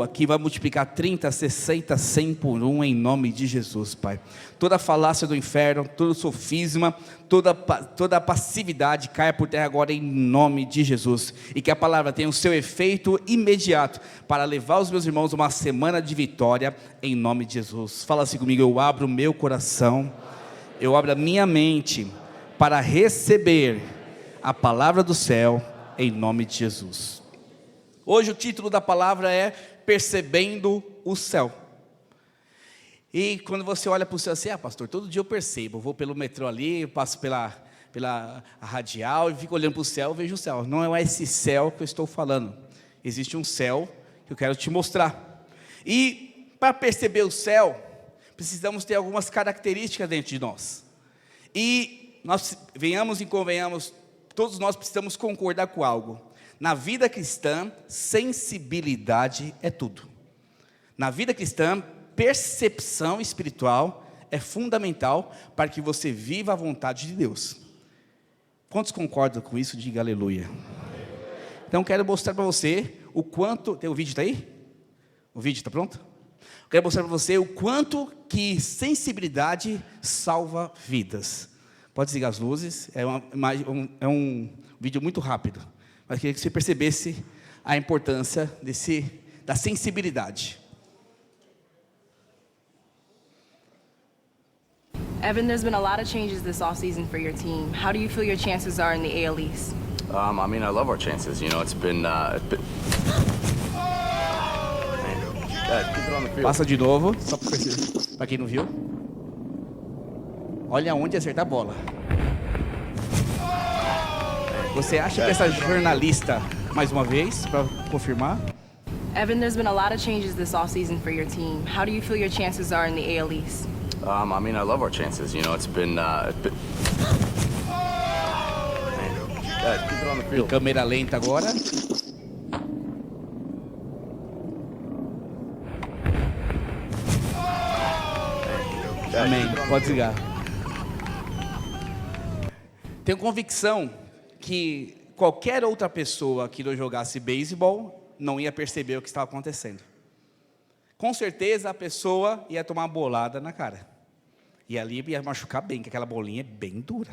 Aqui vai multiplicar 30, 60, 100 por um em nome de Jesus, Pai. Toda falácia do inferno, todo sofisma, toda passividade caia por terra agora em nome de Jesus. E que a palavra tenha o seu efeito imediato para levar os meus irmãos a uma semana de vitória em nome de Jesus. Fala assim comigo: eu abro o meu coração, eu abro a minha mente para receber a palavra do céu em nome de Jesus. Hoje o título da palavra é Percebendo o Céu. E quando você olha para o céu assim, pastor, todo dia eu percebo, eu vou pelo metrô ali, eu passo pela radial e fico olhando para o céu, vejo o céu. Não é esse céu que eu estou falando. Existe um céu que eu quero te mostrar. E para perceber o céu, precisamos ter algumas características dentro de nós. E nós, venhamos e convenhamos, todos nós precisamos concordar com algo. Na vida cristã, sensibilidade é tudo. Na vida cristã, percepção espiritual é fundamental para que você viva a vontade de Deus. Quantos concordam com isso? Diga aleluia. Então quero mostrar para você o quanto... Tem o vídeo, está aí? O vídeo está pronto? Quero mostrar para você o quanto que sensibilidade salva vidas. Pode desligar as luzes, é um vídeo muito rápido. Mas queria que você percebesse a importância da sensibilidade. Evan, there's been a lot of changes this offseason for your team. How do you feel your chances are in the AL East? I mean, I love our chances. You know, it's been Dad, keep it on the field. Passa de novo, só para quem não viu. Olha onde acertar a bola. Você acha que essa jornalista, mais uma vez, para confirmar? Evan, there's been a lot of changes this offseason for your team. How do you feel your chances are in the AL East? I mean, I love our chances. You know, it's been Dad, keep it on the field. Câmera lenta agora. Amém. Pode desligar. Tenho convicção que qualquer outra pessoa que não jogasse beisebol não ia perceber o que estava acontecendo. Com certeza a pessoa ia tomar uma bolada na cara. E ali ia machucar bem, que aquela bolinha é bem dura.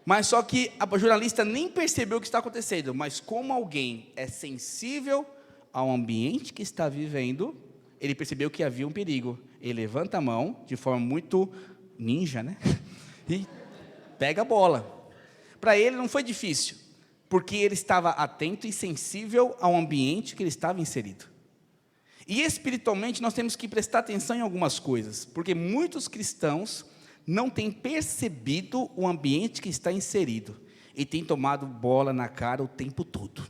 Mas só que a jornalista nem percebeu o que está acontecendo. Mas como alguém é sensível ao ambiente que está vivendo, ele percebeu que havia um perigo. Ele levanta a mão de forma muito ninja, né? E pega a bola. Para ele não foi difícil, porque ele estava atento e sensível ao ambiente que ele estava inserido. E espiritualmente nós temos que prestar atenção em algumas coisas, porque muitos cristãos não têm percebido o ambiente que está inserido e têm tomado bola na cara o tempo todo.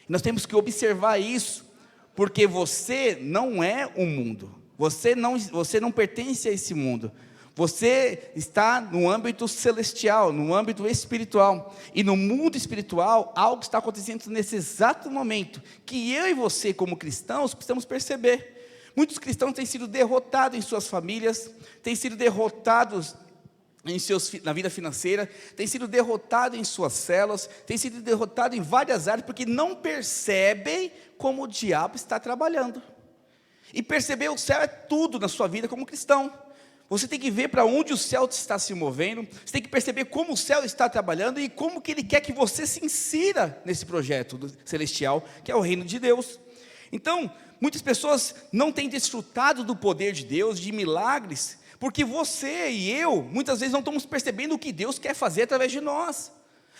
E nós temos que observar isso, porque você não é o mundo, você não pertence a esse mundo. Você está no âmbito celestial, no âmbito espiritual. E no mundo espiritual, algo está acontecendo nesse exato momento, que eu e você, como cristãos, precisamos perceber. Muitos cristãos têm sido derrotados em suas famílias, têm sido derrotados na vida financeira, têm sido derrotados em suas células, têm sido derrotados em várias áreas, porque não percebem como o diabo está trabalhando. E perceber o céu é tudo na sua vida como cristão. Você tem que ver para onde o céu está se movendo, você tem que perceber como o céu está trabalhando e como que ele quer que você se insira nesse projeto celestial, que é o reino de Deus. Então, muitas pessoas não têm desfrutado do poder de Deus, de milagres, porque você e eu, muitas vezes não estamos percebendo o que Deus quer fazer através de nós.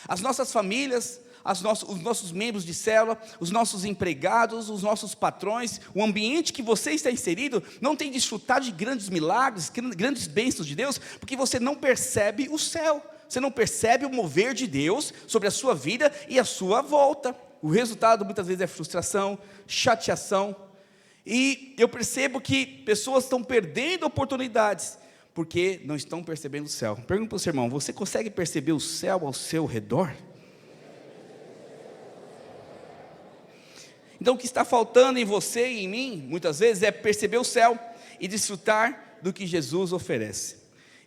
As nossas famílias, os nossos membros de célula, os nossos empregados, os nossos patrões, o ambiente que você está inserido, não tem desfrutado de grandes milagres, grandes bênçãos de Deus, porque você não percebe o céu, você não percebe o mover de Deus sobre a sua vida e a sua volta. O resultado muitas vezes é frustração, chateação, e eu percebo que pessoas estão perdendo oportunidades, porque não estão percebendo o céu. Pergunta para o seu irmão: você consegue perceber o céu ao seu redor? Então o que está faltando em você e em mim, muitas vezes, é perceber o céu e desfrutar do que Jesus oferece.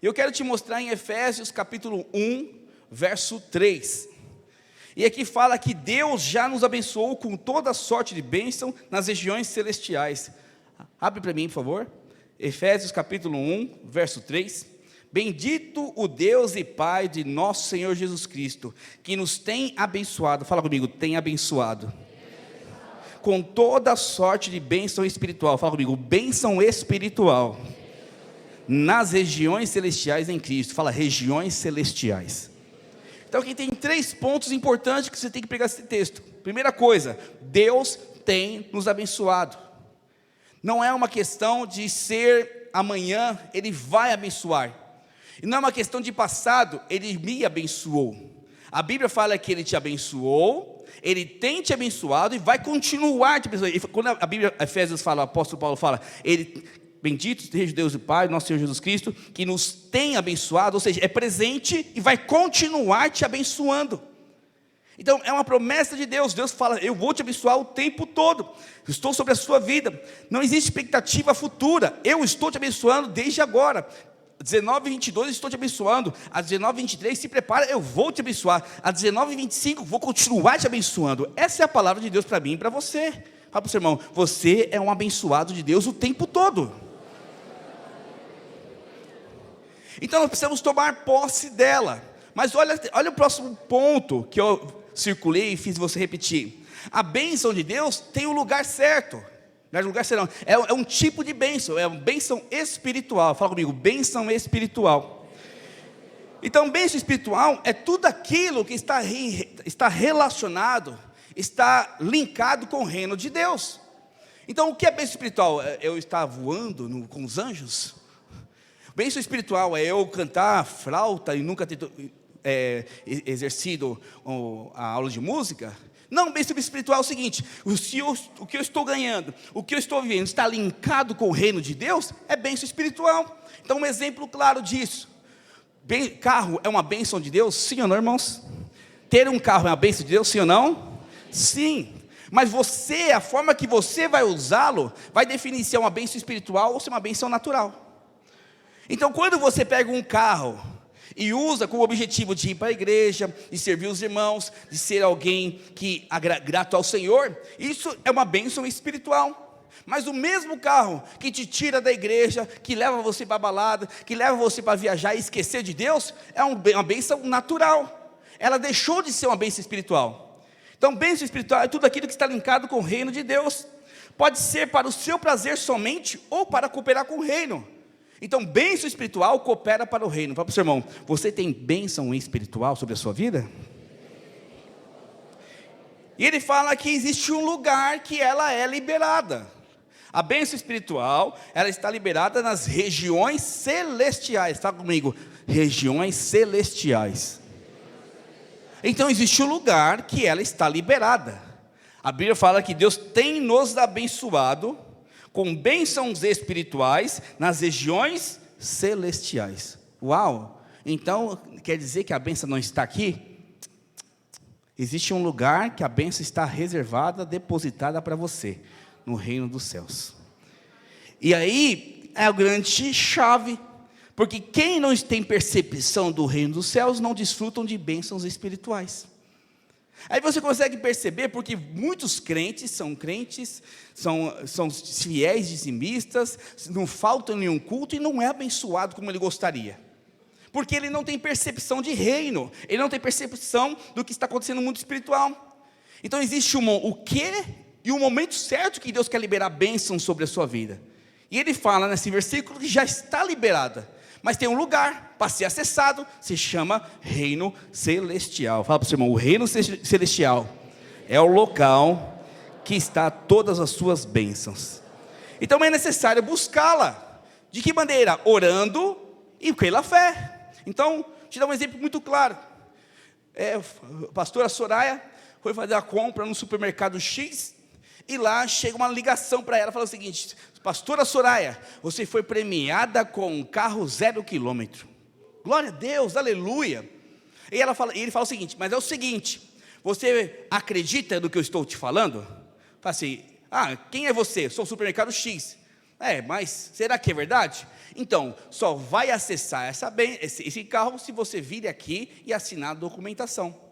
Eu quero te mostrar em Efésios capítulo 1, verso 3. E aqui fala que Deus já nos abençoou com toda sorte de bênção nas regiões celestiais. Abre para mim, por favor. Efésios capítulo 1, verso 3. Bendito o Deus e Pai de nosso Senhor Jesus Cristo, que nos tem abençoado, fala comigo, tem abençoado, com toda sorte de bênção espiritual, fala comigo, bênção espiritual, nas regiões celestiais em Cristo, fala regiões celestiais. Então aqui tem 3 pontos importantes que você tem que pegar esse texto. Primeira coisa, Deus tem nos abençoado. Não é uma questão de ser amanhã, Ele vai abençoar. E não é uma questão de passado, Ele me abençoou. A Bíblia fala que Ele te abençoou, Ele tem te abençoado e vai continuar te abençoando. Quando a Bíblia, Efésios fala, o apóstolo Paulo fala, bendito seja Deus e Pai, nosso Senhor Jesus Cristo, que nos tem abençoado, ou seja, é presente e vai continuar te abençoando. Então é uma promessa de Deus. Deus fala, eu vou te abençoar o tempo todo, estou sobre a sua vida, não existe expectativa futura, eu estou te abençoando desde agora. 19:22 estou te abençoando, a 19:23 se prepara, eu vou te abençoar, a 19:25 vou continuar te abençoando. Essa é a palavra de Deus para mim e para você. Fala para o seu irmão, você é um abençoado de Deus o tempo todo. Então nós precisamos tomar posse dela. Mas olha o próximo ponto que eu circulei e fiz você repetir. A bênção de Deus tem o lugar certo. Não é lugar certo, não. É um tipo de bênção, é uma bênção espiritual. Fala comigo, bênção espiritual. Então, bênção espiritual é tudo aquilo que está relacionado, está linkado com o reino de Deus. Então, o que é bênção espiritual? Eu estar voando com os anjos? Bênção espiritual é eu cantar flauta e nunca ter exercido a aula de música? Não, bênção espiritual é o seguinte, o que eu estou ganhando, o que eu estou vivendo está linkado com o reino de Deus, é bênção espiritual. Então um exemplo claro disso, carro é uma bênção de Deus? Sim ou não, irmãos? Ter um carro é uma bênção de Deus? Sim ou não? Sim, mas a forma que você vai usá-lo, vai definir se é uma bênção espiritual ou se é uma bênção natural. Então quando você pega um carro e usa com o objetivo de ir para a igreja, de servir os irmãos, de ser alguém que grato ao Senhor, isso é uma bênção espiritual. Mas o mesmo carro que te tira da igreja, que leva você para a balada, que leva você para viajar e esquecer de Deus, é uma bênção natural. Ela deixou de ser uma bênção espiritual. Então bênção espiritual é tudo aquilo que está linkado com o reino de Deus. Pode ser para o seu prazer somente, ou para cooperar com o reino. Então, bênção espiritual coopera para o reino. Fala para o seu irmão, você tem bênção espiritual sobre a sua vida? E ele fala que existe um lugar que ela é liberada. A bênção espiritual, ela está liberada nas regiões celestiais. Fala comigo, regiões celestiais. Então, existe um lugar que ela está liberada. A Bíblia fala que Deus tem nos abençoado com bênçãos espirituais nas regiões celestiais. Uau! Então, quer dizer que a bênção não está aqui? Existe um lugar que a bênção está reservada, depositada para você, no reino dos céus. E aí, é a grande chave, porque quem não tem percepção do reino dos céus, não desfrutam de bênçãos espirituais. Aí você consegue perceber porque muitos crentes, são fiéis dizimistas, não faltam em nenhum culto e não é abençoado como ele gostaria. Porque ele não tem percepção de reino, ele não tem percepção do que está acontecendo no mundo espiritual. Então existe o quê e o momento certo que Deus quer liberar bênção sobre a sua vida. E ele fala nesse versículo que já está liberada. Mas tem um lugar para ser acessado, se chama reino celestial. Fala para o seu irmão, o reino celestial é o local que está todas as suas bênçãos. Então é necessário buscá-la. De que maneira? Orando e pela fé. Então, te dar um exemplo muito claro. A pastora Soraya foi fazer a compra no supermercado X, e lá chega uma ligação para ela, fala o seguinte: pastora Soraya, você foi premiada com um carro 0 quilômetro. Glória a Deus, aleluia. E ele fala o seguinte: mas é o seguinte, você acredita no que eu estou te falando? Fala assim: quem é você? Sou o supermercado X. Mas será que é verdade? Então, só vai acessar esse carro se você vir aqui e assinar a documentação.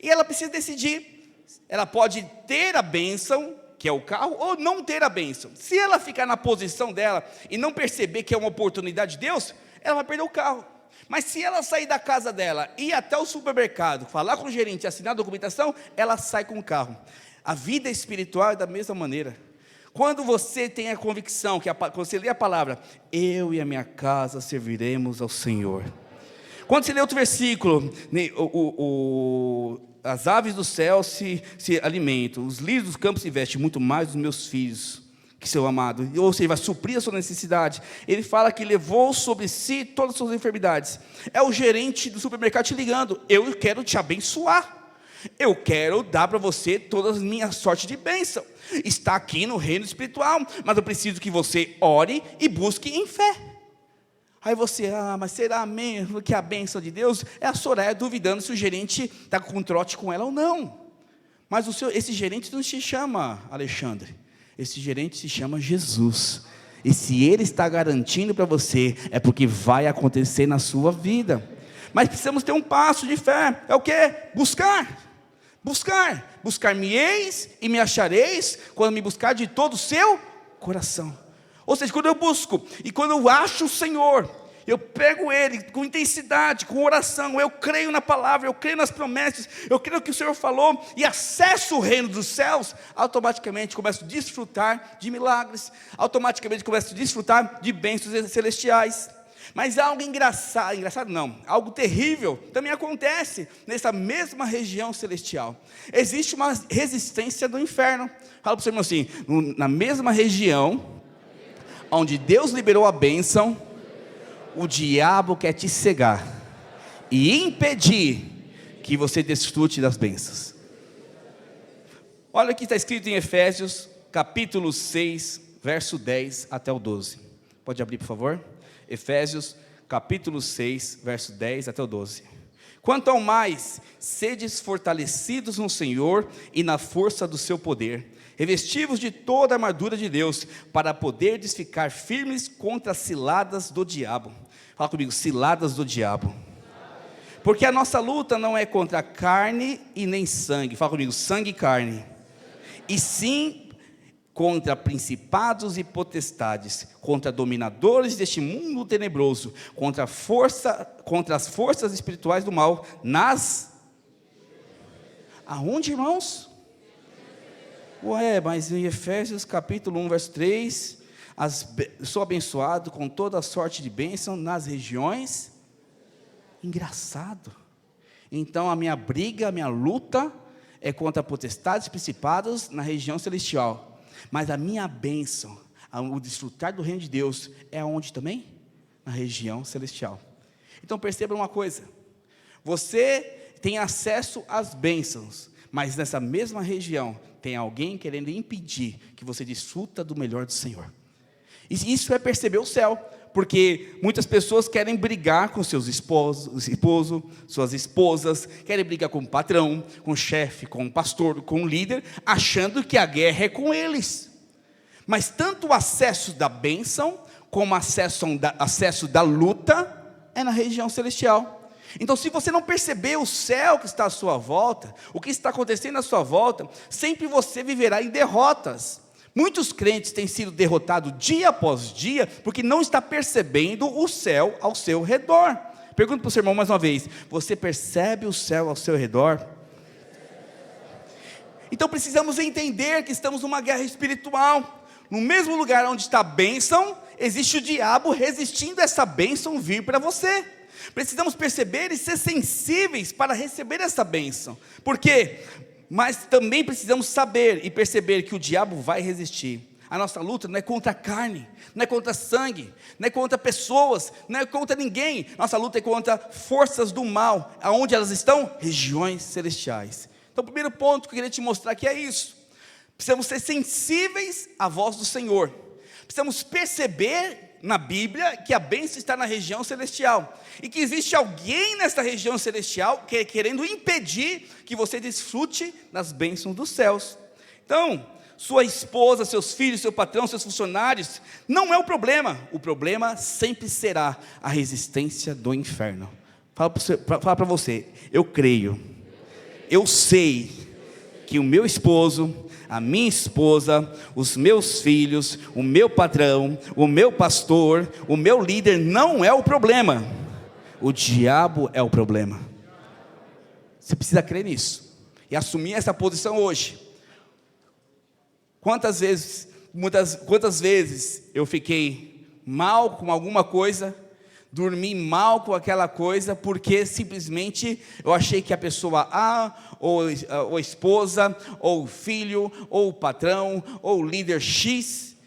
E ela precisa decidir. Ela pode ter a bênção, que é o carro, ou não ter a bênção. Se ela ficar na posição dela e não perceber que é uma oportunidade de Deus, ela vai perder o carro. Mas se ela sair da casa dela, ir até o supermercado, falar com o gerente, assinar a documentação, ela sai com o carro. A vida espiritual é da mesma maneira. Quando você tem a convicção, quando você lê a palavra, eu e a minha casa serviremos ao Senhor. Quando você lê outro versículo, as aves do céu se alimentam, os lírios dos campos se vestem, muito mais dos meus filhos, que seu amado, ou seja, vai suprir a sua necessidade. Ele fala que levou sobre si todas as suas enfermidades. É o gerente do supermercado te ligando, eu quero te abençoar. Eu quero dar para você toda a minha sorte de bênção. Está aqui no reino espiritual, mas eu preciso que você ore e busque em fé. Aí você, mas será mesmo que a bênção de Deus? É a Soraya duvidando se o gerente está com um trote com ela ou não. Mas esse gerente não se chama Alexandre, esse gerente se chama Jesus. E se ele está garantindo para você, é porque vai acontecer na sua vida. Mas precisamos ter um passo de fé. É o quê? Buscar-me-eis e me achareis, quando me buscar de todo o seu coração. Ou seja, quando eu busco, e quando eu acho o Senhor, eu pego Ele com intensidade, com oração, eu creio na palavra, eu creio nas promessas, eu creio que o Senhor falou, e acesso o reino dos céus, automaticamente começo a desfrutar de milagres, automaticamente começo a desfrutar de bênçãos celestiais. Mas algo engraçado não, algo terrível também acontece nessa mesma região celestial. Existe uma resistência do inferno. Fala para o seu irmão assim, na mesma região onde Deus liberou a bênção, o diabo quer te cegar e impedir que você desfrute das bênçãos. Olha o que está escrito em Efésios, capítulo 6, verso 10 até o 12. Pode abrir, por favor? Efésios, capítulo 6, verso 10 até o 12. Quanto ao mais, sedes fortalecidos no Senhor e na força do seu poder, revestivos de toda a armadura de Deus, para poderdes ficar firmes contra as ciladas do diabo. Fala comigo, ciladas do diabo. Porque a nossa luta não é contra carne e nem sangue. Fala comigo, sangue e carne. E sim contra principados e potestades, contra dominadores deste mundo tenebroso, contra as forças espirituais do mal, aonde, irmãos? Mas em Efésios capítulo 1, verso 3, sou abençoado com toda a sorte de bênção nas regiões. Engraçado. Então a minha briga, a minha luta é contra potestades e principados na região celestial. Mas a minha bênção, o desfrutar do reino de Deus, é onde também? Na região celestial. Então perceba uma coisa, você tem acesso às bênçãos, mas nessa mesma região, tem alguém querendo impedir que você desfruta do melhor do Senhor. Isso é perceber o céu, porque muitas pessoas querem brigar com seus esposos, suas esposas, querem brigar com o patrão, com o chefe, com o pastor, com o líder, achando que a guerra é com eles. Mas tanto o acesso da bênção, como o acesso da luta, é na região celestial. Então, se você não perceber o céu que está à sua volta, o que está acontecendo à sua volta, sempre você viverá em derrotas. Muitos crentes têm sido derrotados dia após dia, porque não está percebendo o céu ao seu redor. Pergunto para o seu irmão mais uma vez, você percebe o céu ao seu redor? Então precisamos entender que estamos numa guerra espiritual. No mesmo lugar onde está a bênção, existe o diabo resistindo a essa bênção vir para você. Precisamos perceber e ser sensíveis para receber essa bênção. Por quê? Mas também precisamos saber e perceber que o diabo vai resistir. A nossa luta não é contra a carne, não é contra sangue, não é contra pessoas, não é contra ninguém. Nossa luta é contra forças do mal. Aonde elas estão? Regiões celestiais. Então o primeiro ponto que eu queria te mostrar aqui é isso. Precisamos ser sensíveis à voz do Senhor. Precisamos perceber na Bíblia que a bênção está na região celestial, e que existe alguém nessa região celestial querendo impedir que você desfrute das bênçãos dos céus. Então, sua esposa, seus filhos, seu patrão, seus funcionários, não é o problema sempre será a resistência do inferno. Fala para você, eu creio Eu sei que o meu esposo, a minha esposa, os meus filhos, o meu patrão, o meu pastor, o meu líder não é o problema. O diabo é o problema. Você precisa crer nisso e assumir essa posição hoje. Quantas vezes eu fiquei mal com alguma coisa, dormi mal com aquela coisa, porque simplesmente eu achei que a pessoa A, ou a esposa, ou o filho, ou o patrão, ou o líder X,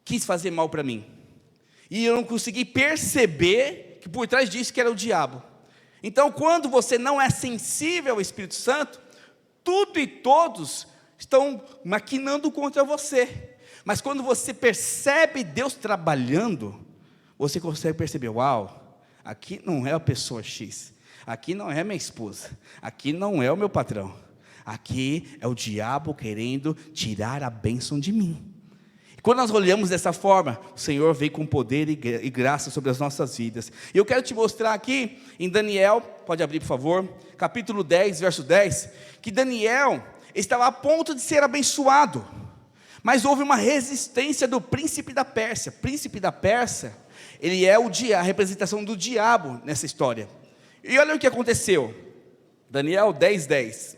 quis fazer mal para mim. E eu não consegui perceber que por trás disso que era o diabo. Então, quando você não é sensível ao Espírito Santo, tudo e todos estão maquinando contra você. Mas quando você percebe Deus trabalhando, você consegue perceber, uau, aqui não é a pessoa X, aqui não é minha esposa, aqui não é o meu patrão, aqui é o diabo querendo tirar a bênção de mim. Quando nós olhamos dessa forma, o Senhor vem com poder e graça sobre as nossas vidas. E eu quero te mostrar aqui, em Daniel, pode abrir por favor, capítulo 10, verso 10, que Daniel estava a ponto de ser abençoado, mas houve uma resistência do príncipe da Pérsia. Príncipe da Pérsia, ele é a representação do diabo nessa história. E olha o que aconteceu, Daniel 10, 10.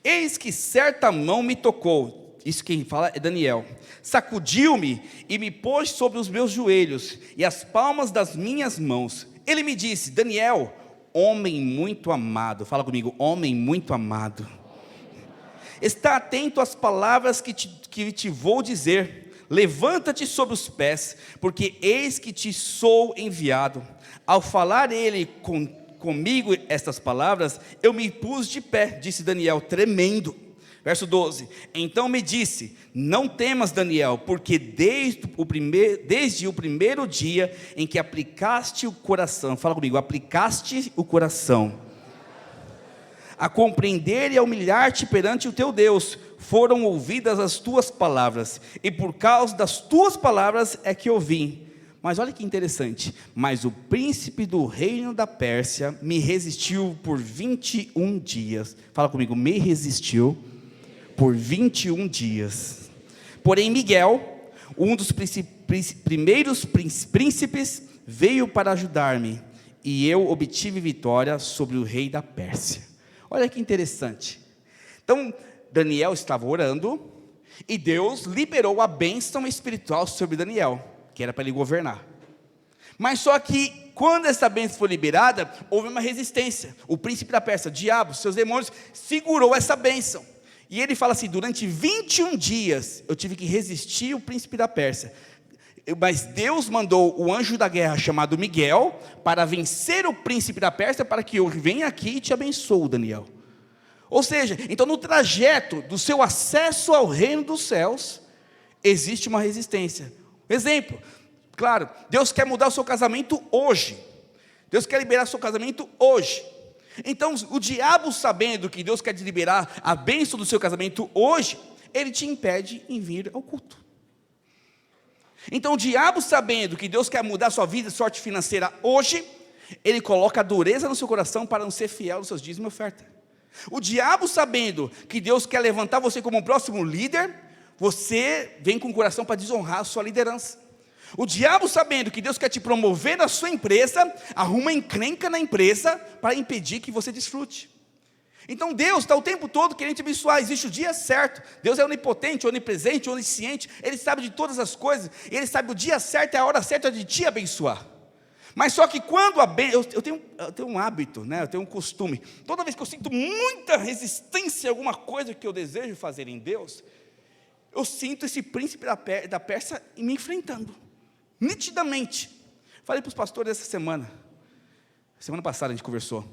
Eis que certa mão me tocou, isso quem fala é Daniel, sacudiu-me e me pôs sobre os meus joelhos e as palmas das minhas mãos. Ele me disse, Daniel, homem muito amado, fala comigo, homem muito amado, está atento às palavras que te vou dizer, levanta-te sobre os pés, porque eis que te sou enviado. Ao falar ele comigo estas palavras, eu me pus de pé, disse Daniel, tremendo. Verso 12, então me disse, não temas Daniel, porque desde o primeiro dia em que aplicaste o coração, fala comigo, aplicaste o coração, a compreender e a humilhar-te perante o teu Deus, foram ouvidas as tuas palavras, e por causa das tuas palavras é que eu vim. Mas olha que interessante, mas o príncipe do reino da Pérsia me resistiu por 21 dias, fala comigo, me resistiu por 21 dias. Porém Miguel, um dos primeiros príncipes, veio para ajudar-me, e eu obtive vitória sobre o rei da Pérsia. Olha que interessante. Então Daniel estava orando, e Deus liberou a bênção espiritual sobre Daniel, que era para ele governar. Mas só que quando essa bênção foi liberada, houve uma resistência. O príncipe da Pérsia, o diabo, seus demônios, segurou essa bênção. E ele fala assim, durante 21 dias, eu tive que resistir o príncipe da Pérsia. Mas Deus mandou o anjo da guerra, chamado Miguel, para vencer o príncipe da Pérsia, para que eu venha aqui e te abençoe, Daniel. Ou seja, então no trajeto do seu acesso ao reino dos céus, existe uma resistência. Exemplo, claro, Deus quer mudar o seu casamento hoje. Deus quer liberar o seu casamento hoje. Então o diabo, sabendo que Deus quer te liberar a bênção do seu casamento hoje, ele te impede em vir ao culto. Então o diabo, sabendo que Deus quer mudar a sua vida, sorte financeira hoje, ele coloca a dureza no seu coração para não ser fiel aos seus dízimos e oferta. O diabo, sabendo que Deus quer levantar você como um próximo líder, você vem com o coração para desonrar a sua liderança. O diabo, sabendo que Deus quer te promover na sua empresa, arruma encrenca na empresa para impedir que você desfrute. Então Deus está o tempo todo querendo te abençoar. Existe o dia certo. Deus é onipotente, onipresente, onisciente. Ele sabe de todas as coisas. Ele sabe o dia certo e a hora certa de te abençoar. Mas só que quando eu tenho um hábito, né? Eu tenho um costume. Toda vez que eu sinto muita resistência a alguma coisa que eu desejo fazer em Deus, eu sinto esse príncipe da Pérsia me enfrentando. Nitidamente. Falei para os pastores essa semana passada a gente conversou,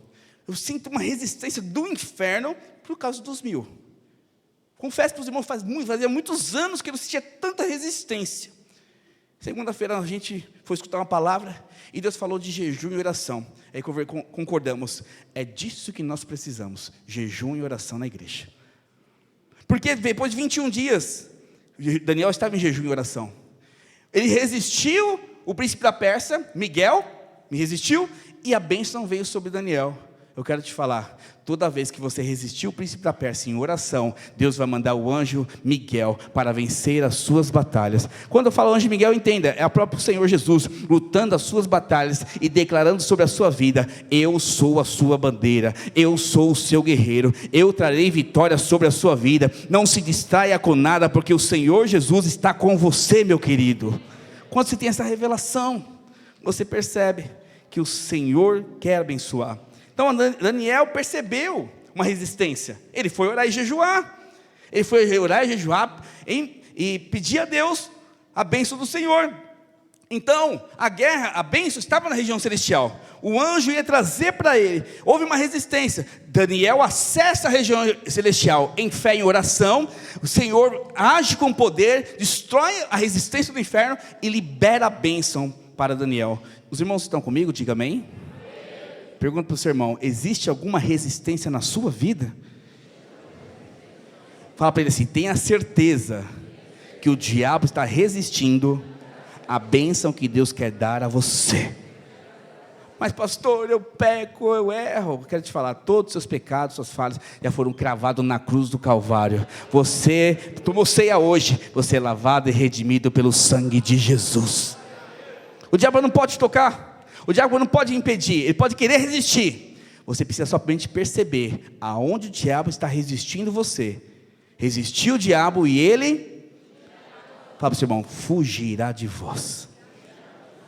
eu sinto uma resistência do inferno por causa dos 1000. Confesso para os irmãos, fazia muitos anos que eu não sentia tanta resistência. Segunda-feira a gente foi escutar uma palavra, e Deus falou de jejum e oração. Aí concordamos, é disso que nós precisamos, jejum e oração na igreja. Porque depois de 21 dias, Daniel estava em jejum e oração. Ele resistiu, o príncipe da Pérsia, Miguel, me resistiu, e a bênção veio sobre Daniel. eu quero te falar, toda vez que você resistir o príncipe da Pérsia em oração, Deus vai mandar o anjo Miguel para vencer as suas batalhas. Quando eu falo anjo Miguel, entenda, é o próprio Senhor Jesus lutando as suas batalhas e declarando sobre a sua vida: eu sou a sua bandeira, eu sou o seu guerreiro, eu trarei vitória sobre a sua vida. Não se distraia com nada, porque o Senhor Jesus está com você, meu querido. Quando você tem essa revelação, você percebe que o Senhor quer abençoar. Então Daniel percebeu uma resistência, ele foi orar e jejuar, e pedir a Deus a bênção do Senhor. Então a bênção estava na região celestial, o anjo ia trazer para ele, houve uma resistência. Daniel acessa a região celestial em fé e em oração, o Senhor age com poder, destrói a resistência do inferno e libera a bênção para Daniel. Os irmãos estão comigo? Diga amém. Pergunta para o seu irmão: existe alguma resistência na sua vida? Fala para ele assim: tenha certeza que o diabo está resistindo à bênção que Deus quer dar a você. Mas pastor, eu peco, eu erro. Eu quero te falar, todos os seus pecados, suas falhas já foram cravados na cruz do Calvário. Você tomou ceia hoje, você é lavado e redimido pelo sangue de Jesus. O diabo não pode tocar, o diabo não pode impedir, ele pode querer resistir. Você precisa somente perceber aonde o diabo está resistindo você. Resistir o diabo e ele, fala para o seu irmão, fugirá de vós.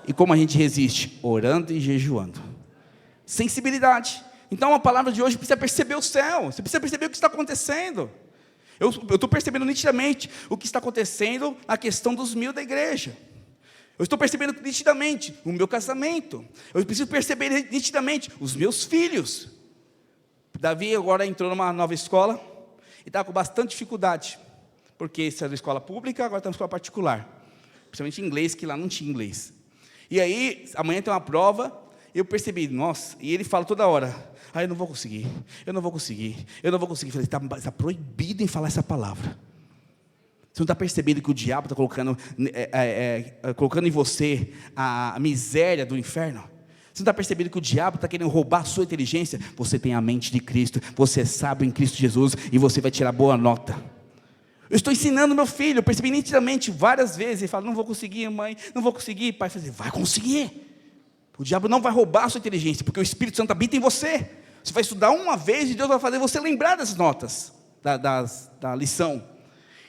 E como a gente resiste? Orando e jejuando. Sensibilidade. Então a palavra de hoje precisa perceber o céu, você precisa perceber o que está acontecendo. Eu estou percebendo nitidamente o que está acontecendo na questão dos 1000 da igreja. Eu estou percebendo nitidamente o meu casamento. Eu preciso perceber nitidamente os meus filhos. Davi agora entrou numa nova escola e está com bastante dificuldade, porque saiu da escola pública, agora está na escola particular, principalmente inglês, que lá não tinha inglês. E aí, amanhã tem uma prova, eu percebi, nossa, e ele fala toda hora: eu não vou conseguir, eu não vou conseguir. Eu falei: está proibido em falar essa palavra. Você não está percebendo que o diabo está colocando em você a miséria do inferno? Você não está percebendo que o diabo está querendo roubar a sua inteligência? Você tem a mente de Cristo, você é sábio em Cristo Jesus, e você vai tirar boa nota. Eu estou ensinando meu filho, eu percebi nitidamente várias vezes. Ele fala: não vou conseguir, mãe, não vou conseguir. Pai, vai conseguir. O diabo não vai roubar a sua inteligência, porque o Espírito Santo habita em você. Você vai estudar uma vez e Deus vai fazer você lembrar das notas da lição.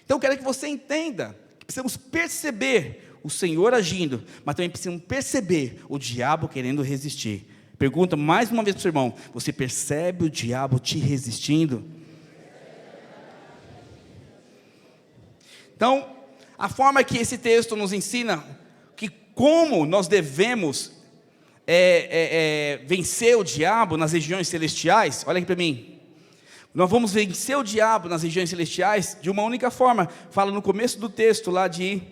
Então eu quero que você entenda que precisamos perceber o Senhor agindo, mas também precisamos perceber o diabo querendo resistir. Pergunta mais uma vez para o seu irmão: você percebe o diabo te resistindo? Então, a forma que esse texto nos ensina, que como nós devemos vencer o diabo nas regiões celestiais, olha aqui para mim. Nós vamos vencer o diabo nas regiões celestiais de uma única forma. Fala no começo do texto lá de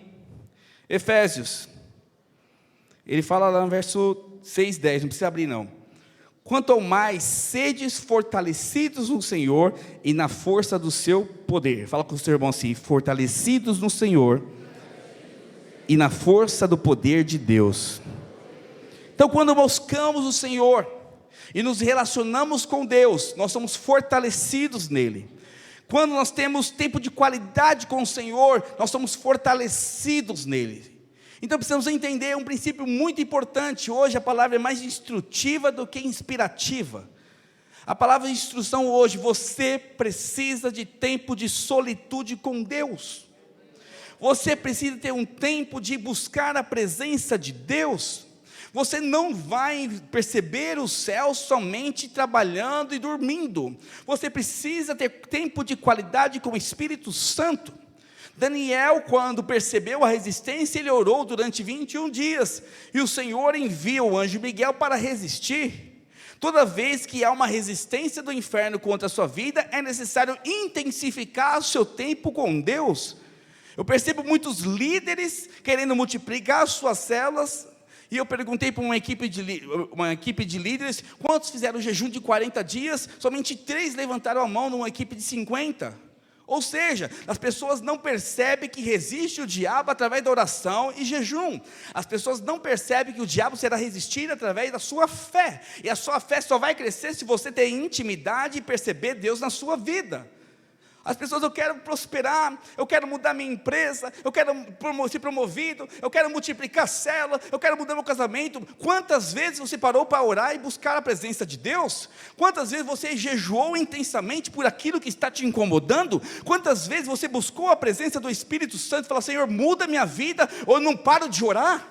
Efésios. Ele fala lá no verso 6:10, não precisa abrir não. Quanto ao mais sedes fortalecidos no Senhor e na força do seu poder. Fala com o seu irmão assim: fortalecidos no Senhor e na força do poder de Deus. Então quando buscamos o Senhor e nos relacionamos com Deus, nós somos fortalecidos nele. Quando nós temos tempo de qualidade com o Senhor, nós somos fortalecidos nele. Então precisamos entender um princípio muito importante. Hoje a palavra é mais instrutiva do que inspirativa. A palavra de instrução hoje: você precisa de tempo de solitude com Deus. Você precisa ter um tempo de buscar a presença de Deus. Você não vai perceber o céu somente trabalhando e dormindo. Você precisa ter tempo de qualidade com o Espírito Santo. Daniel, quando percebeu a resistência, ele orou durante 21 dias. E o Senhor envia o anjo Miguel para resistir. Toda vez que há uma resistência do inferno contra a sua vida, é necessário intensificar o seu tempo com Deus. Eu percebo muitos líderes querendo multiplicar as suas células. E eu perguntei para uma equipe de líderes: quantos fizeram o jejum de 40 dias? Somente 3 levantaram a mão numa equipe de 50. Ou seja, as pessoas não percebem que resiste o diabo através da oração e jejum. As pessoas não percebem que o diabo será resistido através da sua fé. E a sua fé só vai crescer se você ter intimidade e perceber Deus na sua vida. As pessoas, eu quero prosperar, eu quero mudar minha empresa, eu quero ser promovido, eu quero multiplicar a célula, eu quero mudar meu casamento. Quantas vezes você parou para orar e buscar a presença de Deus? Quantas vezes você jejuou intensamente por aquilo que está te incomodando? Quantas vezes você buscou a presença do Espírito Santo e falou: Senhor, muda minha vida, ou eu não paro de orar?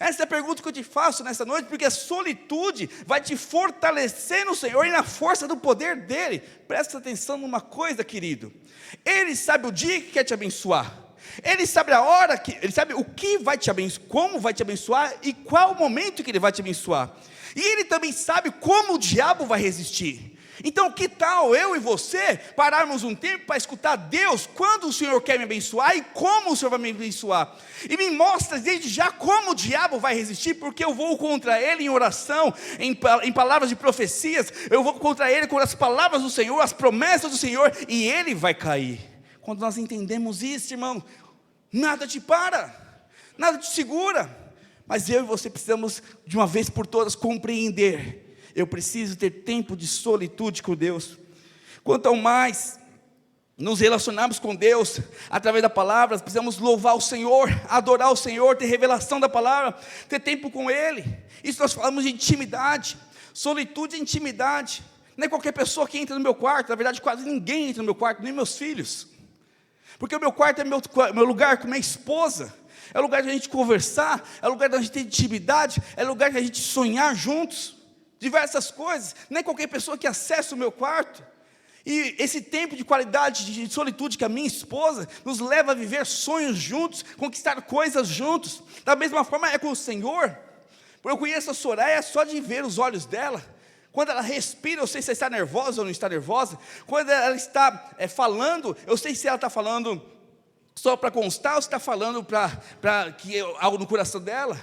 Essa é a pergunta que eu te faço nessa noite, porque a solitude vai te fortalecer no Senhor e na força do poder dEle. Presta atenção numa coisa, querido. Ele sabe o dia que quer te abençoar. Ele sabe a hora Ele sabe o que vai te abençoar, como vai te abençoar e qual o momento que Ele vai te abençoar. E Ele também sabe como o diabo vai resistir. Então, que tal eu e você pararmos um tempo para escutar Deus, quando o Senhor quer me abençoar e como o Senhor vai me abençoar? E me mostra desde já como o diabo vai resistir, porque eu vou contra ele em oração, em palavras de profecias, eu vou contra ele com as palavras do Senhor, as promessas do Senhor, e ele vai cair. Quando nós entendemos isso, irmão, nada te para, nada te segura, mas eu e você precisamos, de uma vez por todas, compreender. Eu preciso ter tempo de solitude com Deus. Quanto mais nos relacionarmos com Deus, através da palavra, precisamos louvar o Senhor, adorar o Senhor, ter revelação da palavra, ter tempo com Ele. Isso nós falamos de intimidade. Solitude é intimidade. Não é qualquer pessoa que entra no meu quarto. Na verdade, quase ninguém entra no meu quarto, nem meus filhos. Porque o meu quarto é meu lugar com minha esposa. É o lugar de a gente conversar, é o lugar de a gente ter intimidade, é o lugar de a gente sonhar juntos. Diversas coisas, nem qualquer pessoa que acessa o meu quarto. E esse tempo de qualidade, de solitude que a minha esposa nos leva a viver sonhos juntos, conquistar coisas juntos. Da mesma forma é com o Senhor. Eu conheço a Soraya só de ver os olhos dela. Quando ela respira, eu sei se ela está nervosa ou não está nervosa. Quando ela está falando, eu sei se ela está falando só para constar ou se está falando para que algo no coração dela.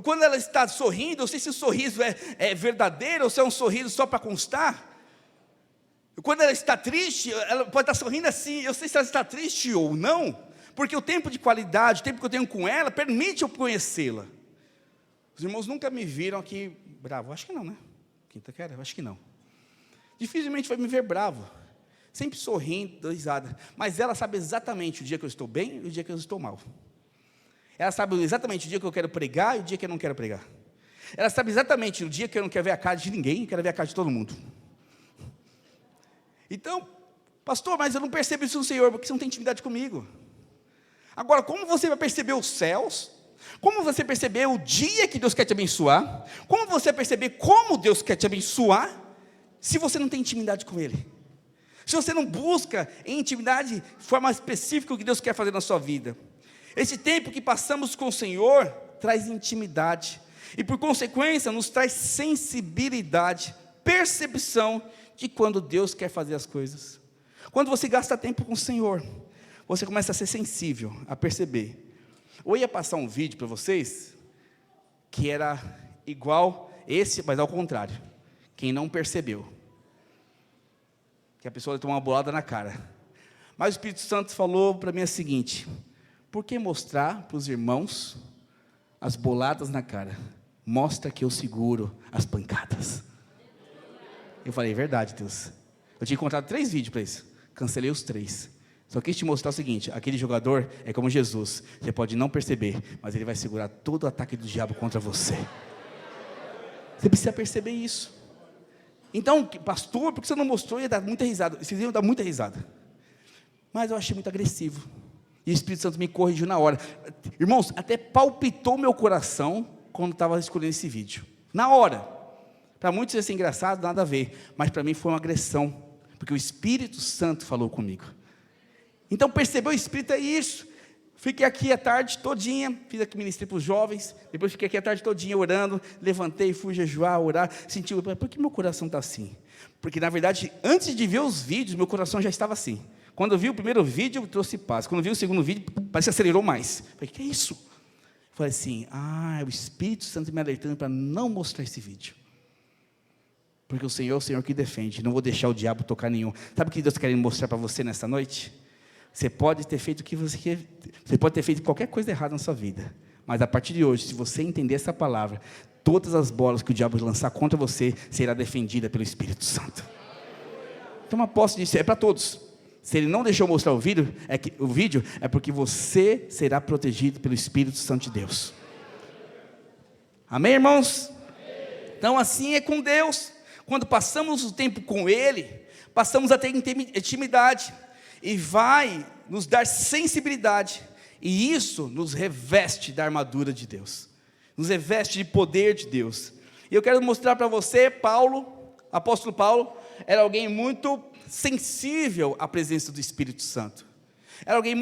Quando ela está sorrindo, eu sei se o sorriso é verdadeiro ou se é um sorriso só para constar. Quando ela está triste, ela pode estar sorrindo assim, eu sei se ela está triste ou não, porque o tempo de qualidade, o tempo que eu tenho com ela, permite eu conhecê-la. Os irmãos nunca me viram aqui bravo, acho que não, né? Quinta-feira, acho que não. Dificilmente vai me ver bravo, sempre sorrindo, dando risada, mas ela sabe exatamente o dia que eu estou bem e o dia que eu estou mal. Ela sabe exatamente o dia que eu quero pregar e o dia que eu não quero pregar. Ela sabe exatamente o dia que eu não quero ver a cara de ninguém e quero ver a cara de todo mundo. Então, pastor, mas eu não percebo isso no Senhor, porque você não tem intimidade comigo. Agora, como você vai perceber os céus? Como você perceber o dia que Deus quer te abençoar? Como você vai perceber como Deus quer te abençoar, se você não tem intimidade com Ele? Se você não busca em intimidade, de forma específica, o que Deus quer fazer na sua vida? Esse tempo que passamos com o Senhor traz intimidade e, por consequência, nos traz sensibilidade, percepção de quando Deus quer fazer as coisas. Quando você gasta tempo com o Senhor, você começa a ser sensível, a perceber. Eu ia passar um vídeo para vocês que era igual esse, mas ao contrário. Quem não percebeu, que a pessoa tomou uma bolada na cara. Mas o Espírito Santo falou para mim o seguinte: por que mostrar para os irmãos as boladas na cara? Mostra que eu seguro as pancadas. Eu falei, verdade, Deus. Eu tinha encontrado 3 vídeos para isso. Cancelei os 3. Só quis te mostrar o seguinte: aquele jogador é como Jesus. Você pode não perceber, mas ele vai segurar todo o ataque do diabo contra você. Você precisa perceber isso. Então, pastor, por que você não mostrou? Ia dar muita risada. Vocês iam dar muita risada. Mas eu achei muito agressivo. E o Espírito Santo me corrigiu na hora. Irmãos, até palpitou meu coração quando estava escolhendo esse vídeo. Na hora. Para muitos ia ser engraçado, nada a ver. Mas para mim foi uma agressão. Porque o Espírito Santo falou comigo. Então percebeu o Espírito é isso. Fiquei aqui a tarde todinha. Fiz aqui, ministrei para os jovens. Depois fiquei aqui a tarde todinha orando. Levantei, fui jejuar, orar. Senti, por que meu coração está assim? Porque na verdade, antes de ver os vídeos, meu coração já estava assim. Quando eu vi o primeiro vídeo, eu trouxe paz. Quando eu vi o segundo vídeo, parece que acelerou mais. Eu falei, que é isso? Eu falei assim, é o Espírito Santo me alertando para não mostrar esse vídeo. Porque o Senhor é o Senhor que defende. Não vou deixar o diabo tocar nenhum. Sabe o que Deus quer mostrar para você nessa noite? Você pode ter feito o que você quer. Você pode ter feito qualquer coisa errada na sua vida. Mas a partir de hoje, se você entender essa palavra, todas as bolas que o diabo lançar contra você, será defendida pelo Espírito Santo. Então uma posse disso é para todos. Se ele não deixou mostrar o vídeo, é porque você será protegido pelo Espírito Santo de Deus. Amém, irmãos? Então assim é com Deus. Quando passamos o tempo com Ele, passamos a ter intimidade, e vai nos dar sensibilidade, e isso nos reveste da armadura de Deus, nos reveste de poder de Deus. E eu quero mostrar para você, apóstolo Paulo, era alguém muito sensível à presença do Espírito Santo, era alguém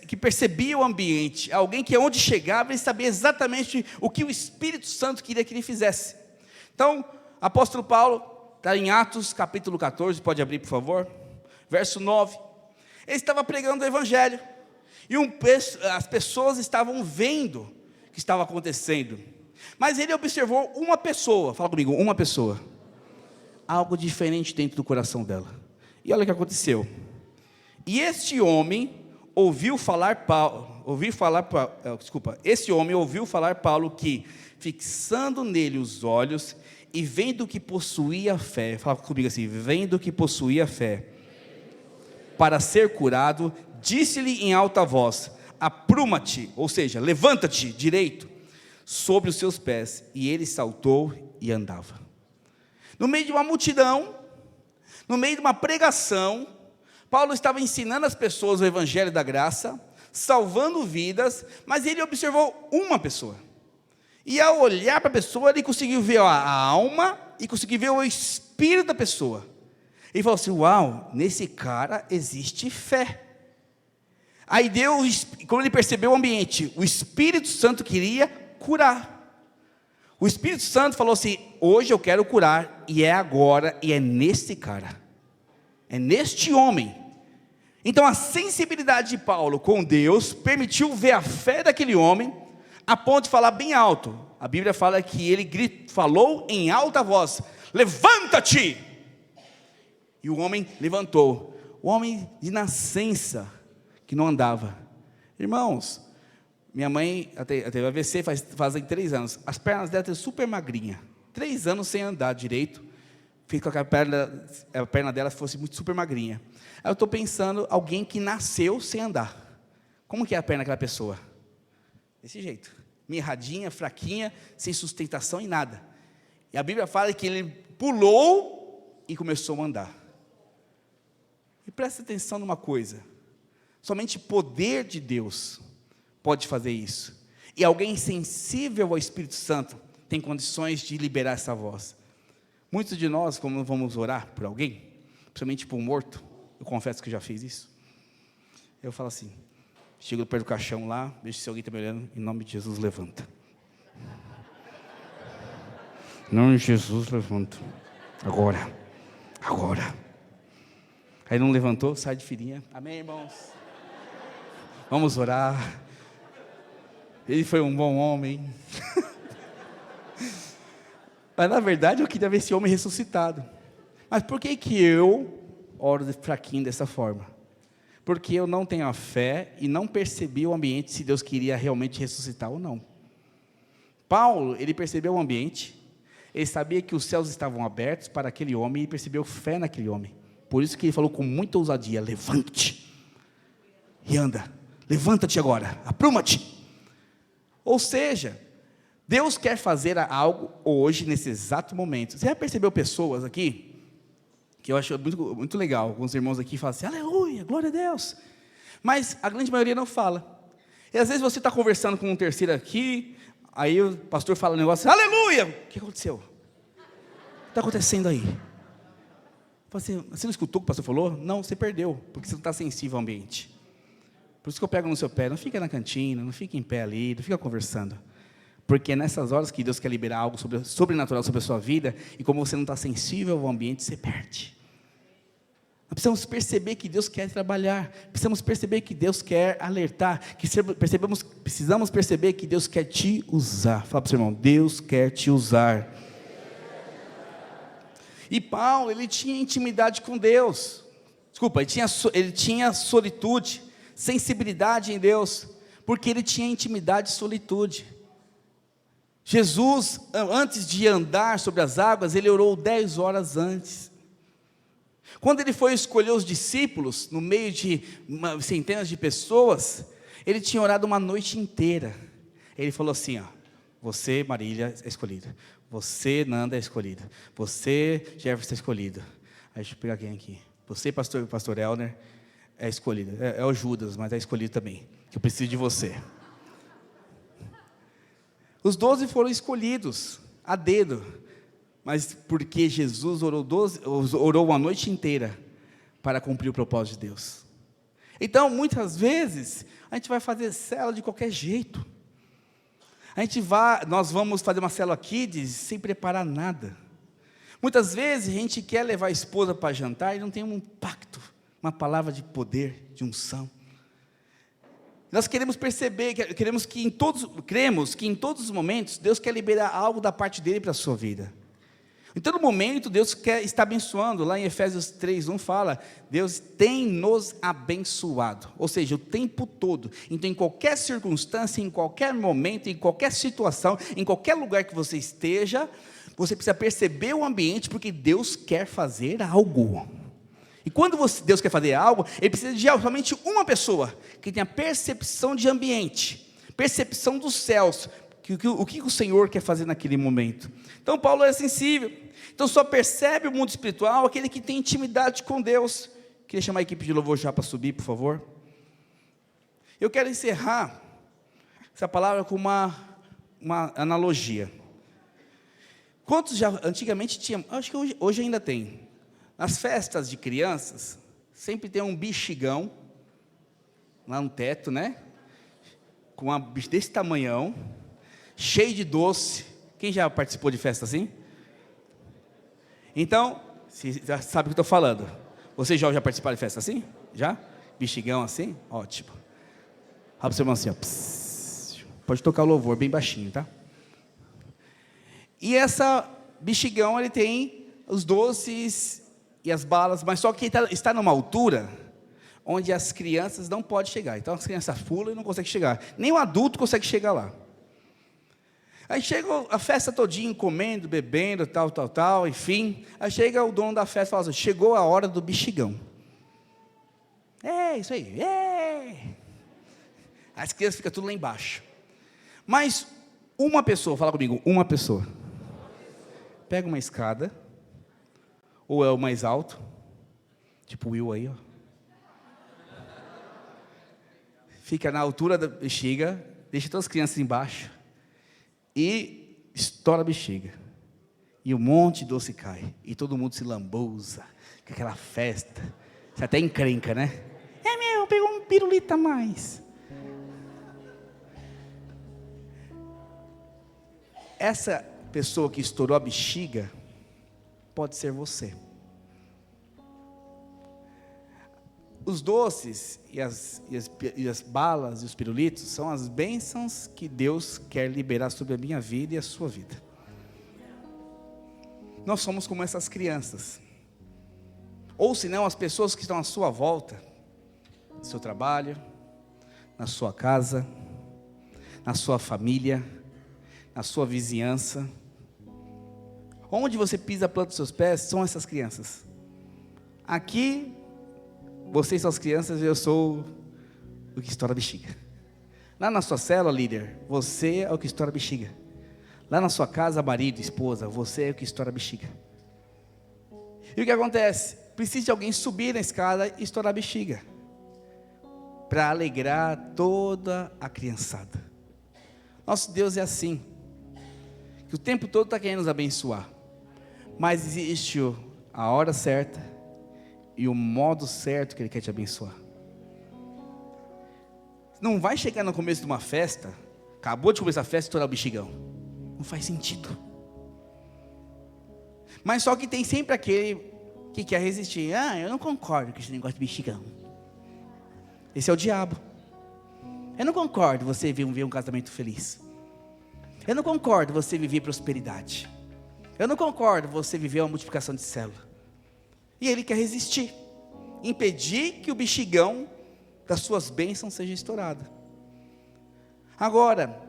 que percebia o ambiente, alguém que onde chegava ele sabia exatamente o que o Espírito Santo queria que ele fizesse. Então, apóstolo Paulo, está em Atos capítulo 14, pode abrir por favor, verso 9, ele estava pregando o Evangelho, e as pessoas estavam vendo o que estava acontecendo, mas ele observou uma pessoa, fala comigo, uma pessoa, algo diferente dentro do coração dela, e olha o que aconteceu. E este homem ouviu falar Paulo que, fixando nele os olhos, e vendo que possuía fé, fala comigo assim, vendo que possuía fé, para ser curado, disse-lhe em alta voz, apruma-te, ou seja, levanta-te direito, sobre os seus pés, e ele saltou e andava. No meio de uma multidão, no meio de uma pregação, Paulo estava ensinando as pessoas o Evangelho da graça, salvando vidas, mas ele observou uma pessoa, e ao olhar para a pessoa, ele conseguiu ver a alma, e conseguiu ver o espírito da pessoa. Ele falou assim, uau, nesse cara existe fé. Aí Deus, quando ele percebeu o ambiente, o Espírito Santo queria curar. O Espírito Santo falou assim, hoje eu quero curar, e é agora, e é nesse cara, é neste homem. Então a sensibilidade de Paulo com Deus, permitiu ver a fé daquele homem, a ponto de falar bem alto. A Bíblia fala que ele falou em alta voz, levanta-te! E o homem levantou, o homem de nascença, que não andava. Irmãos, minha mãe teve AVC fazem 3 anos, as pernas dela estão super magrinha, 3 anos sem andar direito, fez com que a perna dela fosse muito super magrinha. Aí eu estou pensando, alguém que nasceu sem andar, como que é a perna daquela pessoa? Desse jeito, mirradinha, fraquinha, sem sustentação em nada. E a Bíblia fala que ele pulou e começou a andar. E presta atenção numa coisa, somente poder de Deus pode fazer isso, e alguém sensível ao Espírito Santo tem condições de liberar essa voz. Muitos de nós, quando vamos orar por alguém, principalmente por um morto, eu confesso que já fiz isso, eu falo assim, chego perto do caixão lá, vejo se alguém está me olhando, em nome de Jesus, levanta. Em nome de Jesus, levanta. Agora. Aí não levantou, sai de firinha. Amém, irmãos? Vamos orar. Ele foi um bom homem. Mas na verdade eu queria ver esse homem ressuscitado. Mas por que eu oro fraquinho dessa forma? Porque eu não tenho a fé e não percebi o ambiente, se Deus queria realmente ressuscitar ou não. Paulo, ele percebeu o ambiente, ele sabia que os céus estavam abertos para aquele homem, e percebeu fé naquele homem. Por isso que ele falou com muita ousadia, levante e anda, levanta-te agora, apruma-te. Ou seja, Deus quer fazer algo hoje, nesse exato momento. Você já percebeu pessoas aqui, que eu acho muito, muito legal, alguns irmãos aqui falam assim, aleluia, glória a Deus, mas a grande maioria não fala. E às vezes você está conversando com um terceiro aqui, aí o pastor fala um negócio, aleluia, o que aconteceu? O que está acontecendo aí? Assim, você não escutou o que o pastor falou? Não, você perdeu, porque você não está sensível ao ambiente. Por isso que eu pego no seu pé, não fica na cantina, não fica em pé ali, não fica conversando. Porque é nessas horas que Deus quer liberar algo sobrenatural sobre a sua vida, e como você não está sensível ao ambiente, você perde. Nós precisamos perceber que Deus quer trabalhar, precisamos perceber que Deus quer alertar, precisamos perceber que Deus quer te usar. Fala para o seu irmão, Deus quer te usar. E Paulo, ele tinha intimidade com Deus. Desculpa, ele tinha solitude, sensibilidade em Deus, porque ele tinha intimidade e solitude. Jesus, antes de andar sobre as águas, ele orou 10 horas antes. Quando ele foi escolher os discípulos, no meio de centenas de pessoas, ele tinha orado uma noite inteira. Ele falou assim, ó: você, Marília, é escolhida. Você, Nanda, é escolhida. Você, Jefferson, é escolhida. Aí, deixa eu pegar quem aqui. Você, pastor Elner, é escolhido. É o Judas, mas é escolhido também, que eu preciso de você. Os 12 foram escolhidos a dedo, mas porque Jesus orou uma noite inteira para cumprir o propósito de Deus. Então, muitas vezes, a gente vai fazer célula de qualquer jeito. Nós vamos fazer uma célula aqui sem preparar nada. Muitas vezes a gente quer levar a esposa para jantar e não tem um pacto, uma palavra de poder, de unção. Nós queremos perceber, cremos que em todos os momentos Deus quer liberar algo da parte dele para a sua vida. Em todo momento Deus está abençoando. Lá em Efésios 3:1 fala: Deus tem nos abençoado, ou seja, o tempo todo. Então, em qualquer circunstância, em qualquer momento, em qualquer situação, em qualquer lugar que você esteja, você precisa perceber o ambiente, porque Deus quer fazer algo. E quando Deus quer fazer algo, Ele precisa de somente uma pessoa que tenha percepção de ambiente, percepção dos céus, o que o Senhor quer fazer naquele momento. Então Paulo é sensível. Então só percebe o mundo espiritual aquele que tem intimidade com Deus. Queria chamar a equipe de louvor já para subir, por favor. Eu quero encerrar essa palavra com uma analogia. Quantos já antigamente tinham, acho que hoje ainda tem, nas festas de crianças, sempre tem um bexigão lá no teto, né? Com uma bicho desse tamanhão, cheio de doce. Quem já participou de festa assim? Então, você já sabe o que eu estou falando. Vocês já participaram de festa assim? Já? Bexigão assim? Ótimo. Fala para o seu irmão assim, ó. Psss, pode tocar o louvor bem baixinho, tá? E essa bexigão, ele tem os doces e as balas, mas só que está numa altura onde as crianças não podem chegar. Então as crianças pulam e não conseguem chegar. Nem o adulto consegue chegar lá. Aí chega a festa todinha, comendo, bebendo, tal, enfim. Aí chega o dono da festa e fala assim: chegou a hora do bexigão. É, isso aí. É. As crianças ficam tudo lá embaixo. Mas uma pessoa, fala comigo, uma pessoa. Pega uma escada, ou é o mais alto, tipo o Will aí, ó. Fica na altura da bexiga, deixa todas as crianças embaixo, e estoura a bexiga. E um monte de doce cai, e todo mundo se lambuza, com aquela festa. Você até encrenca, né? É meu, pegou um pirulito a mais. Essa pessoa que estourou a bexiga pode ser você. Os doces e as balas e os pirulitos são as bênçãos que Deus quer liberar sobre a minha vida e a sua vida. Nós somos como essas crianças, ou se não, as pessoas que estão à sua volta, no seu trabalho, na sua casa, na sua família, na sua vizinhança. Onde você pisa a planta dos seus pés, são essas crianças. Aqui, vocês são as crianças e eu sou o que estoura a bexiga. Lá na sua célula, líder, você é o que estoura a bexiga. Lá na sua casa, marido, esposa, você é o que estoura a bexiga. E o que acontece? Precisa de alguém subir na escada e estourar a bexiga, para alegrar toda a criançada. Nosso Deus é assim, que o tempo todo está querendo nos abençoar, mas existe a hora certa e o modo certo que Ele quer te abençoar. Não vai chegar no começo de uma festa, acabou de começar a festa e estourar o bexigão. Não faz sentido. Mas só que tem sempre aquele que quer resistir. Eu não concordo com esse negócio de bexigão. Esse é o diabo. Eu não concordo você viver um casamento feliz. Eu não concordo você viver prosperidade. Eu não concordo você viver uma multiplicação de célula. E ele quer resistir, impedir que o bexigão das suas bênçãos seja estourado. Agora,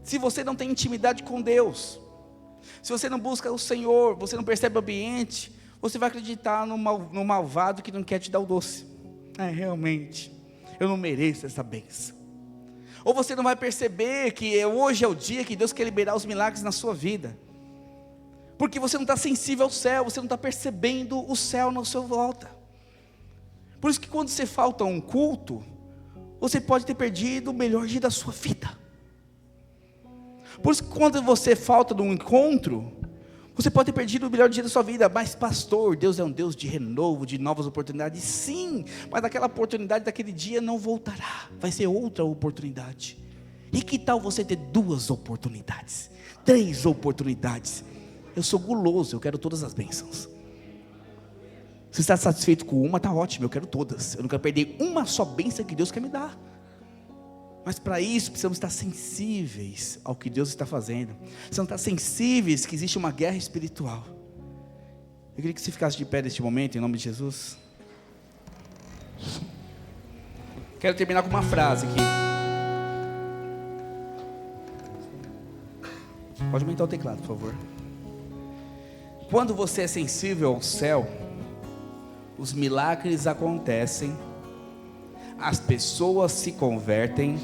se você não tem intimidade com Deus, se você não busca o Senhor, você não percebe o ambiente, você vai acreditar no malvado que não quer te dar o doce. Realmente, eu não mereço essa bênção. Ou você não vai perceber que hoje é o dia que Deus quer liberar os milagres na sua vida, porque você não está sensível ao céu, você não está percebendo o céu na sua volta. Por isso que quando você falta a um culto, você pode ter perdido o melhor dia da sua vida. Por isso que quando você falta de um encontro, você pode ter perdido o melhor dia da sua vida. Mas pastor, Deus é um Deus de renovo, de novas oportunidades. Sim, mas aquela oportunidade daquele dia não voltará, vai ser outra oportunidade. E que tal você ter 2 oportunidades, 3 oportunidades? Eu sou guloso, eu quero todas as bênçãos. Se você está satisfeito com uma, está ótimo, eu quero todas. Eu não quero perder uma só bênção que Deus quer me dar. Mas para isso precisamos estar sensíveis ao que Deus está fazendo. Precisamos estar sensíveis que existe uma guerra espiritual. Eu queria que você ficasse de pé neste momento, em nome de Jesus. Quero terminar com uma frase aqui. Pode aumentar o teclado, por favor. Quando você é sensível ao céu, os milagres acontecem, as pessoas se convertem,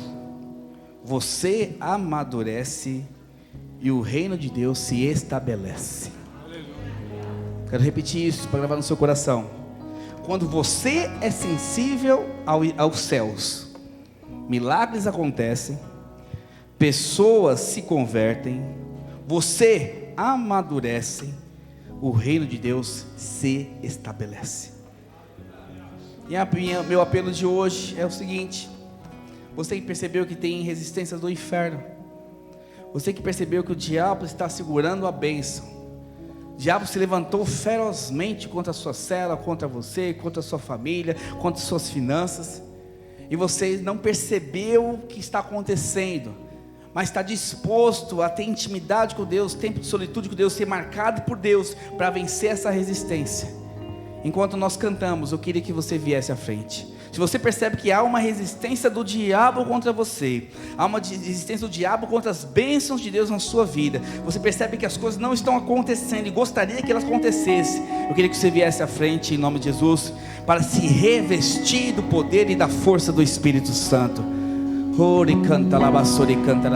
você amadurece e o reino de Deus se estabelece. Quero repetir isso para gravar no seu coração. Quando você é sensível aos céus, milagres acontecem, pessoas se convertem, você amadurece, o reino de Deus se estabelece. E meu apelo de hoje é o seguinte: você que percebeu que tem resistências do inferno, você que percebeu que o diabo está segurando a bênção, o diabo se levantou ferozmente contra a sua célula, contra você, contra a sua família, contra as suas finanças, e você não percebeu o que está acontecendo, mas está disposto a ter intimidade com Deus, tempo de solitude com Deus, ser marcado por Deus, para vencer essa resistência. Enquanto nós cantamos, eu queria que você viesse à frente. Se você percebe que há uma resistência do diabo contra você, há uma resistência do diabo contra as bênçãos de Deus na sua vida, você percebe que as coisas não estão acontecendo e gostaria que elas acontecessem, eu queria que você viesse à frente em nome de Jesus, para se revestir do poder e da força do Espírito Santo. Ore canta, lavassore canta.